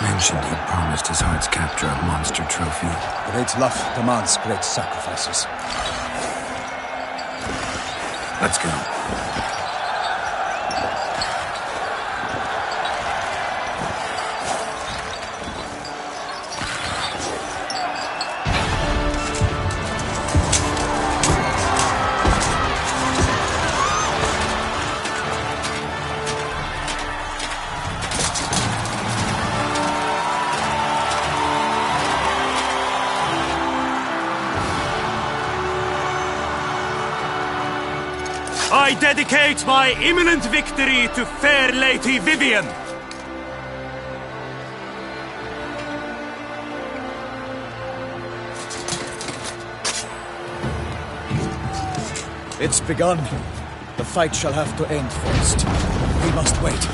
mentioned he'd promised his heart's captor a monster trophy. Great love demands great sacrifices. Let's go. I dedicate my imminent victory to fair Lady Vivian. It's begun. The fight shall have to end first. We must wait.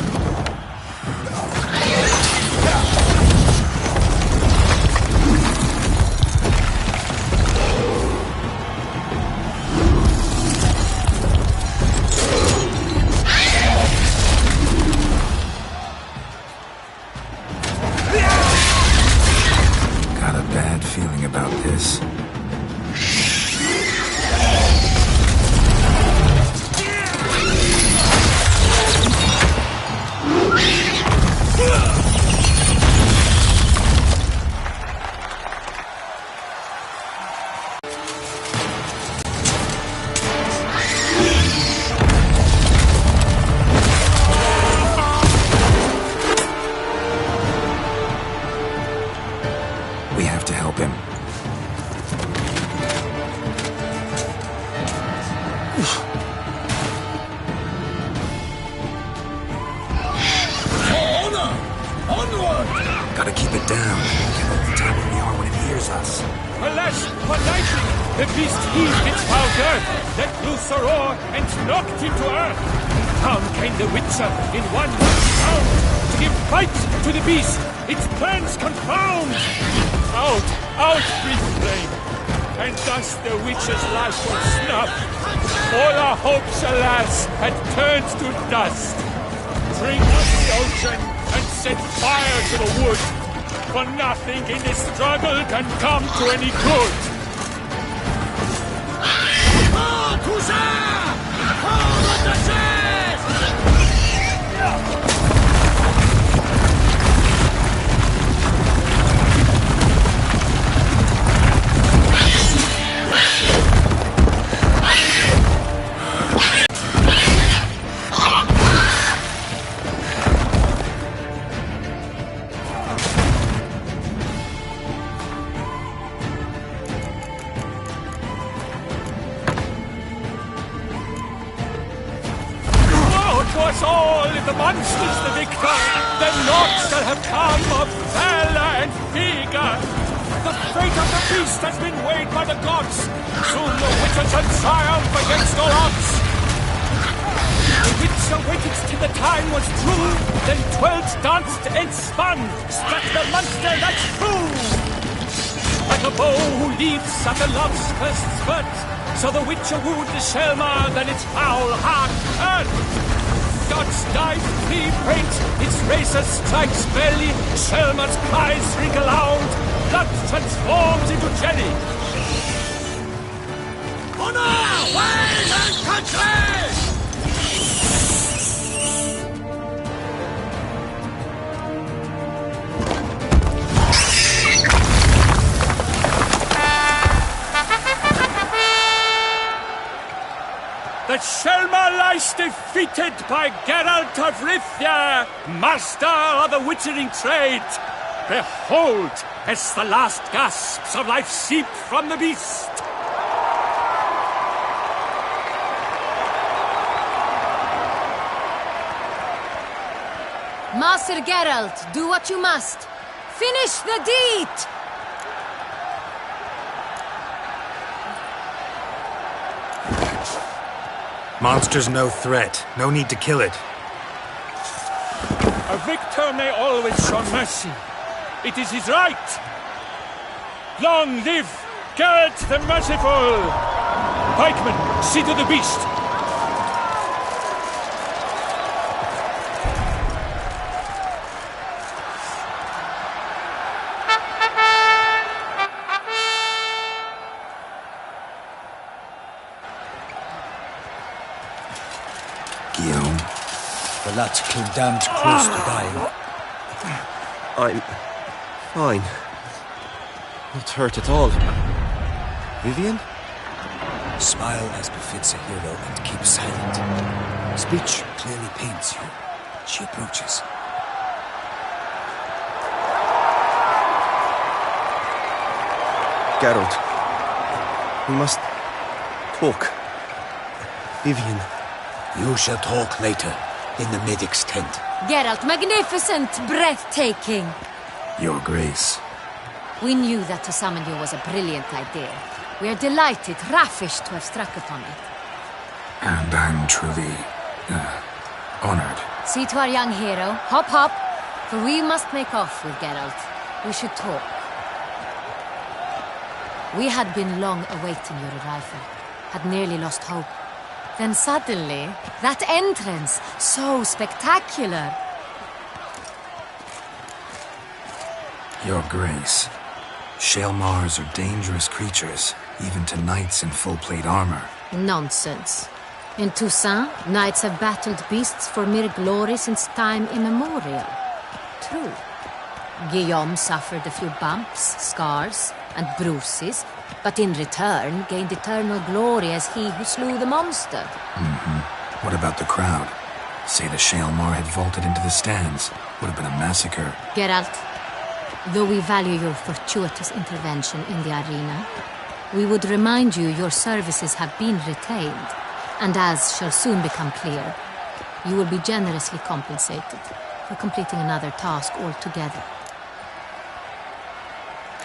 Got a bad feeling about this. We have to help him. Gotta keep it down. Can't let him tell where we are when it hears us. Alas, for lightning! The beast heaved its foul girth, let loose a roar, and knocked him to earth. Down came the Witcher in one bound to give fight to the beast, its plans confound. Out, out breathed flame, and thus the Witcher's life was snuffed. All our hopes, alas, had turned to dust. Drink up the ocean and set fire to the wood, for nothing in this struggle can come to any good. Was all if the monster's the victor, then naught shall have come of valor and vigor. The fate of the beast has been weighed by the gods. Soon the Witcher shall triumph against all odds. The Witcher waited till the time was true, then twirled, danced, and spun, struck the monster that's true. Like a bow who leaps at the love's first spurt, so the Witcher wooed the Selma, then its foul heart turned. God's knife, he paints, its razor strikes belly, Selma's cries ring aloud, blood transforms into jelly. Honor, ways and country! The Selma lies defeated by Geralt of Rivia, master of the witchering trade. Behold, as the last gasps of life seep from the beast. Master Geralt, do what you must. Finish the deed! Monster's no threat. No need to kill it. A victor may always show mercy. It is his right. Long live Geralt the Merciful! Pikeman, see to the beast. The lad came damned close to dying. I'm fine. Not hurt at all. Vivian? Smile as befits a hero and keep silent. Speech clearly pains you. She approaches. Geralt. We must talk. Vivian. You shall talk later, in the medic's tent. Geralt, magnificent, breathtaking. Your Grace. We knew that to summon you was a brilliant idea. We are delighted, ravished to have struck upon it. And I'm truly, honored. See to our young hero. Hop, hop. For we must make off with Geralt. We should talk. We had been long awaiting your arrival. Had nearly lost hope. Then suddenly, that entrance, so spectacular. Your Grace. Shaelmars are dangerous creatures, even to knights in full plate armor. Nonsense. In Toussaint, knights have battled beasts for mere glory since time immemorial. True. Guillaume suffered a few bumps, scars, and bruises, but in return gained eternal glory as he who slew the monster. What about the crowd? Say the Shaelmar had vaulted into the stands. Would have been a massacre. Geralt, though we value your fortuitous intervention in the arena, we would remind you your services have been retained, and as shall soon become clear, you will be generously compensated for completing another task altogether.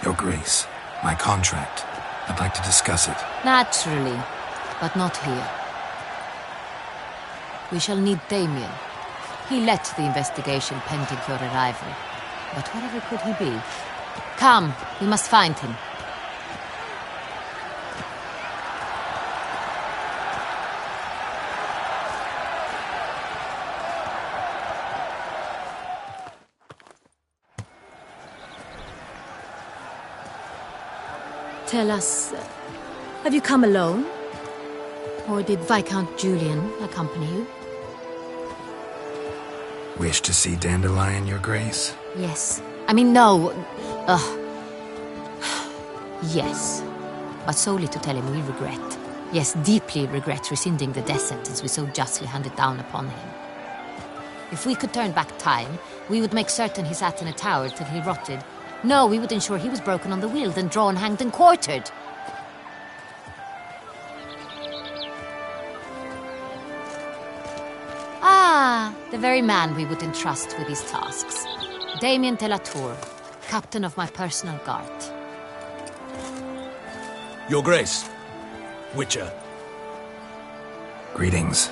Your Grace, my contract. I'd like to discuss it. Naturally, but not here. We shall need Damien. He led the investigation pending your arrival. But wherever could he be? Come, we must find him. Tell us, have you come alone? Or did Viscount Julian accompany you? Wish to see Dandelion, Your Grace? Yes. I mean, no. Yes. But solely to tell him we regret. Yes, deeply regret rescinding the death sentence we so justly handed down upon him. If we could turn back time, we would make certain he sat in a tower till he rotted. No, we would ensure he was broken on the wheel, then drawn, hanged, and quartered. Ah, the very man we would entrust with these tasks. Damien de la Tour, captain of my personal guard. Your Grace. Witcher. Greetings.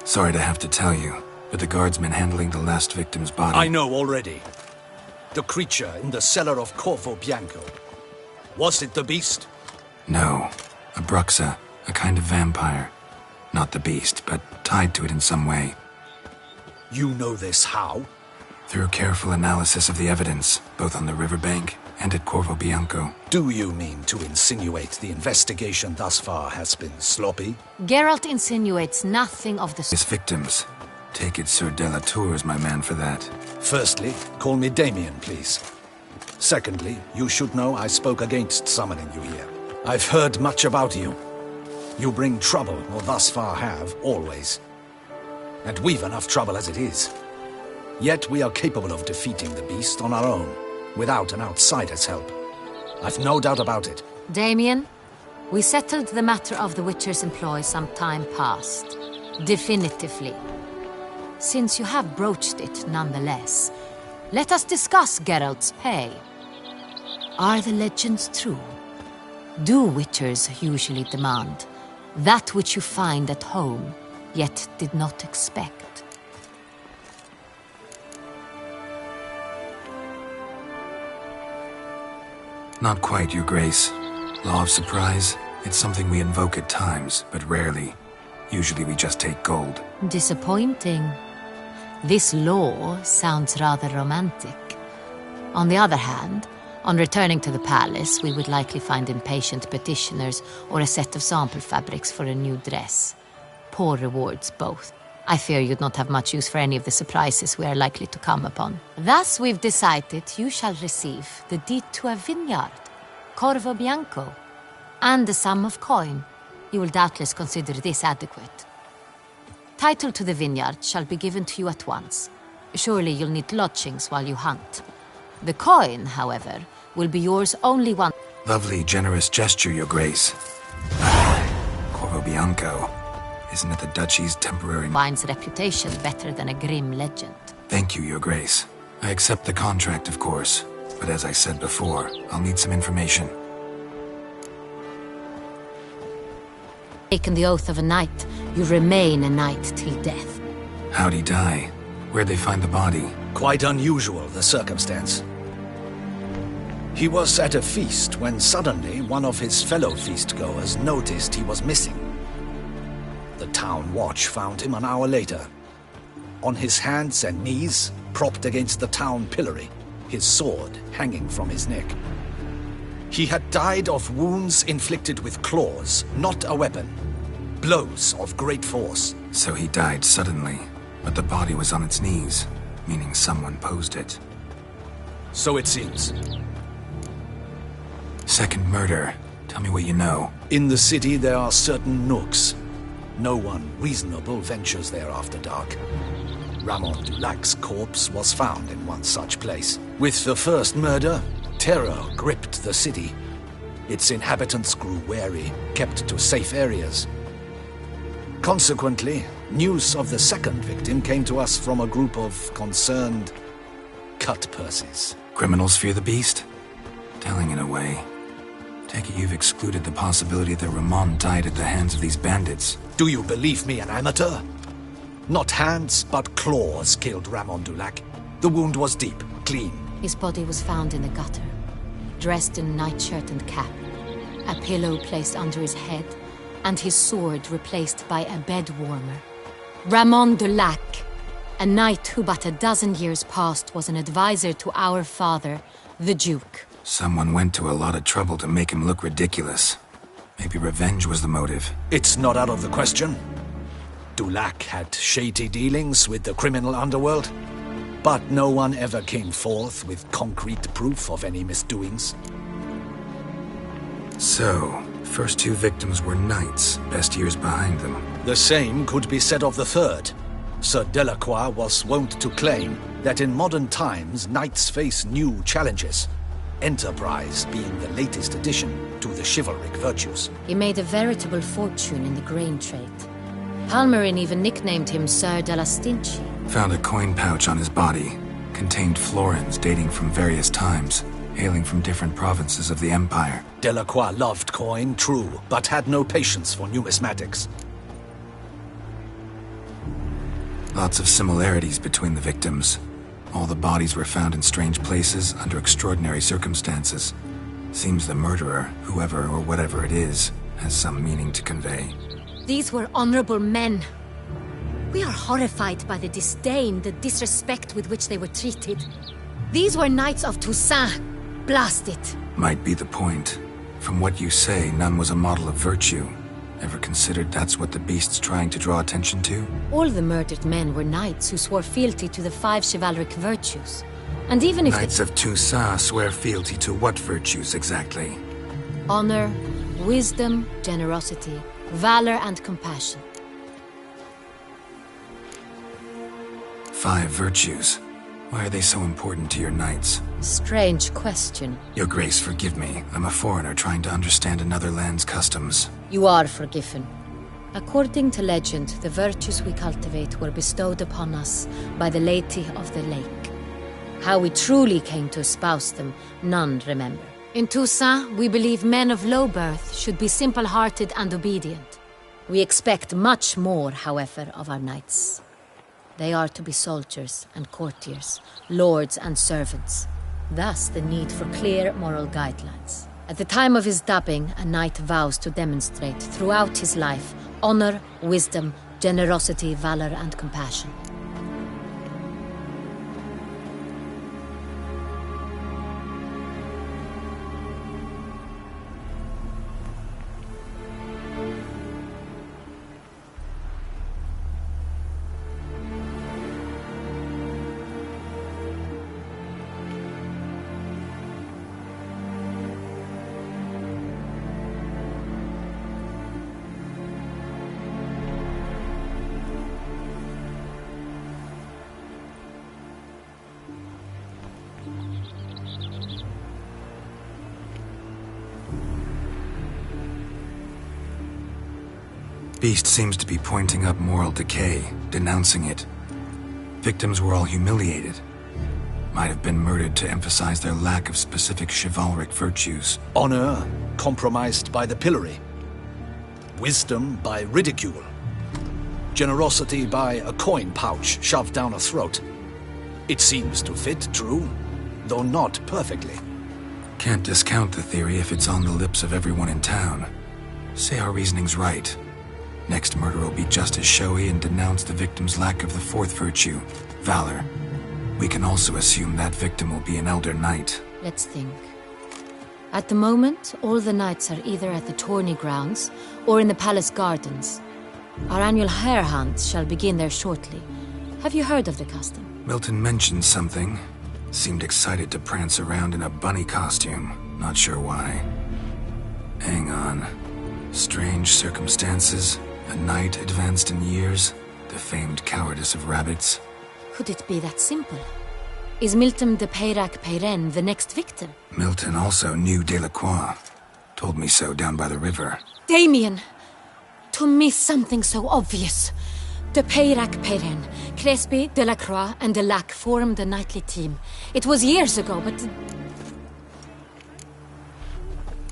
Sorry to have to tell you, but the guardsmen handling the last victim's body... I know already. The creature in the cellar of Corvo Bianco. Was it the beast? No. A Bruxa, a kind of vampire. Not the beast, but tied to it in some way. You know this how? Through careful analysis of the evidence, both on the riverbank and at Corvo Bianco. Do you mean to insinuate the investigation thus far has been sloppy? Geralt insinuates nothing of the His victims. Take it Sir de la Tour is my man for that. Firstly, call me Damien, please. Secondly, you should know I spoke against summoning you here. I've heard much about you. You bring trouble, or thus far have, always. And we've enough trouble as it is. Yet we are capable of defeating the beast on our own, without an outsider's help. I've no doubt about it. Damien, we settled the matter of the Witcher's employ some time past. Definitively. Since you have broached it nonetheless, let us discuss Geralt's pay. Are the legends true? Do Witchers usually demand that which you find at home, yet did not expect? Not quite, Your Grace. Law of surprise, it's something we invoke at times, but rarely. Usually we just take gold. Disappointing. This law sounds rather romantic. On the other hand, on returning to the palace, we would likely find impatient petitioners or a set of sample fabrics for a new dress. poor rewards both. I fear you'd not have much use for any of the surprises we are likely to come upon. Thus we've decided you shall receive the deed to a vineyard, Corvo Bianco, and the sum of coin. You will doubtless consider this adequate. Title to the vineyard shall be given to you at once. Surely you'll need lodgings while you hunt. The coin, however, will be yours only once. Lovely, generous gesture, Your Grace. Corvo Bianco. Isn't it the Duchy's temporary... Wine's reputation better than a grim legend. Thank you, Your Grace. I accept the contract, of course. But as I said before, I'll need some information. Taken the oath of a knight, you remain a knight till death. How'd he die? Where'd they find the body? Quite unusual, the circumstance. He was at a feast when suddenly one of his fellow feastgoers noticed he was missing. The town watch found him an hour later. On his hands and knees, propped against the town pillory, his sword hanging from his neck. He had died of wounds inflicted with claws, not a weapon. Blows of great force. So he died suddenly, but the body was on its knees, meaning someone posed it. So it seems. Second murder. Tell me what you know. In the city there are certain nooks. No one reasonable ventures there after dark. Ramon Dulac's corpse was found in one such place. With the first murder, terror gripped the city. Its inhabitants grew wary, kept to safe areas. Consequently, news of the second victim came to us from a group of concerned cut-purses. Criminals fear the beast? Telling in a way. Take it you've excluded the possibility that Ramon died at the hands of these bandits. Do you believe me an amateur? Not hands, but claws killed Ramon Dulac. The wound was deep, clean. His body was found in the gutter, dressed in nightshirt and cap, a pillow placed under his head, and his sword replaced by a bed warmer. Ramon Dulac, a knight who but a dozen years past was an advisor to our father, the Duke. Someone went to a lot of trouble to make him look ridiculous. Maybe revenge was the motive. It's not out of the question. Dulac had shady dealings with the criminal underworld, but no one ever came forth with concrete proof of any misdoings. So, first two victims were knights, best years behind them. The same could be said of the third. Sir Delacroix was wont to claim that in modern times knights face new challenges, enterprise being the latest addition to the chivalric virtues. He made a veritable fortune in the grain trade. Palmerin even nicknamed him Sir de la Stinchi. Found a coin pouch on his body. Contained florins dating from various times, hailing from different provinces of the Empire. Delacroix loved coin, true, but had no patience for numismatics. Lots of similarities between the victims. All the bodies were found in strange places under extraordinary circumstances. Seems the murderer, whoever or whatever it is, has some meaning to convey. These were honorable men. We are horrified by the disdain, the disrespect with which they were treated. These were knights of Toussaint. Blast it. Might be the point. From what you say, none was a model of virtue. Ever considered that's what the beast's trying to draw attention to? All the murdered men were knights who swore fealty to the 5 chivalric virtues. And even if Knights of Toussaint swear fealty to what virtues exactly? honor, wisdom, generosity, valor, and compassion. 5 virtues. Why are they so important to your knights? Strange question. Your Grace, forgive me. I'm a foreigner trying to understand another land's customs. You are forgiven. According to legend, the virtues we cultivate were bestowed upon us by the Lady of the Lake. How we truly came to espouse them, none remember. In Toussaint, we believe men of low birth should be simple-hearted and obedient. We expect much more, however, of our knights. They are to be soldiers and courtiers, lords and servants. Thus, the need for clear moral guidelines. At the time of his dubbing, a knight vows to demonstrate throughout his life honor, wisdom, generosity, valor, and compassion. beast seems to be pointing up moral decay, denouncing it. Victims were all humiliated. Might have been murdered to emphasize their lack of specific chivalric virtues. Honor compromised by the pillory. Wisdom by ridicule. Generosity by a coin pouch shoved down a throat. It seems to fit, true, though not perfectly. Can't discount the theory if it's on the lips of everyone in town. Say our reasoning's right. Next murder will be just as showy and denounce the victim's lack of the fourth virtue, valor. We can also assume that victim will be an elder knight. Let's think. At the moment, all the knights are either at the tourney grounds or in the palace gardens. Our annual hare hunt shall begin there shortly. Have you heard of the custom? Milton mentioned something. Seemed excited to prance around in a bunny costume. Not sure why. Hang on. Strange circumstances. A knight advanced in years. The famed cowardice of rabbits. Could it be that simple? Is Milton de Peyrac Peyren the next victim? Milton also knew Delacroix. Told me so down by the river. Damien! To miss something so obvious. De Peyrac Peyren, Crespi, Delacroix, and Delac formed a knightly team. It was years ago, but...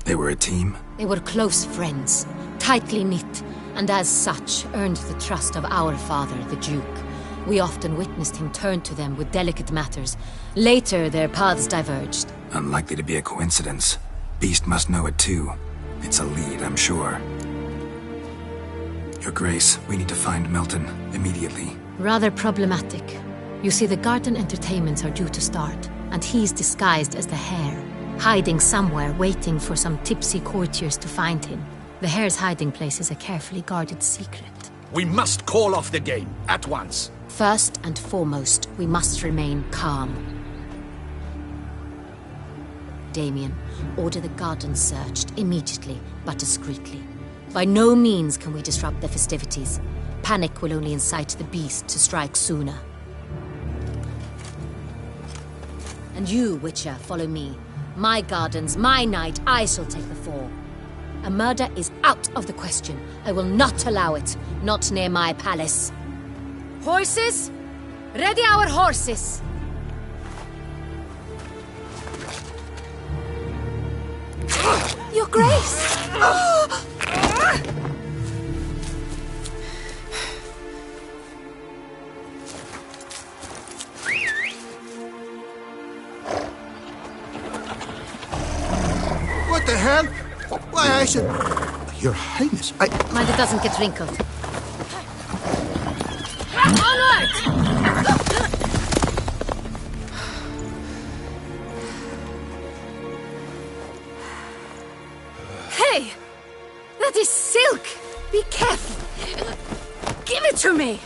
They were a team? They were close friends, tightly knit, and as such earned the trust of our father, the Duke. We often witnessed him turn to them with delicate matters. Later, their paths diverged. Unlikely to be a coincidence. Beast must know it too. It's a lead, I'm sure. Your Grace, we need to find Milton, immediately. Rather problematic. You see, the garden entertainments are due to start, and he's disguised as the hare, hiding somewhere, waiting for some tipsy courtiers to find him. The hare's hiding place is a carefully guarded secret. We must call off the game, at once. First and foremost, we must remain calm. Damien, order the garden searched immediately, but discreetly. By no means can we disrupt the festivities. Panic will only incite the beast to strike sooner. And you, Witcher, follow me. My gardens, my night, I shall take the fall. A murder is out of the question. I will not allow it. Not near my palace. Horses? Ready our horses! Your Grace! What the hell? Why, I said... Your Highness, Mind it doesn't get wrinkled. Onward! Hey! That is silk! Be careful! Give it to me!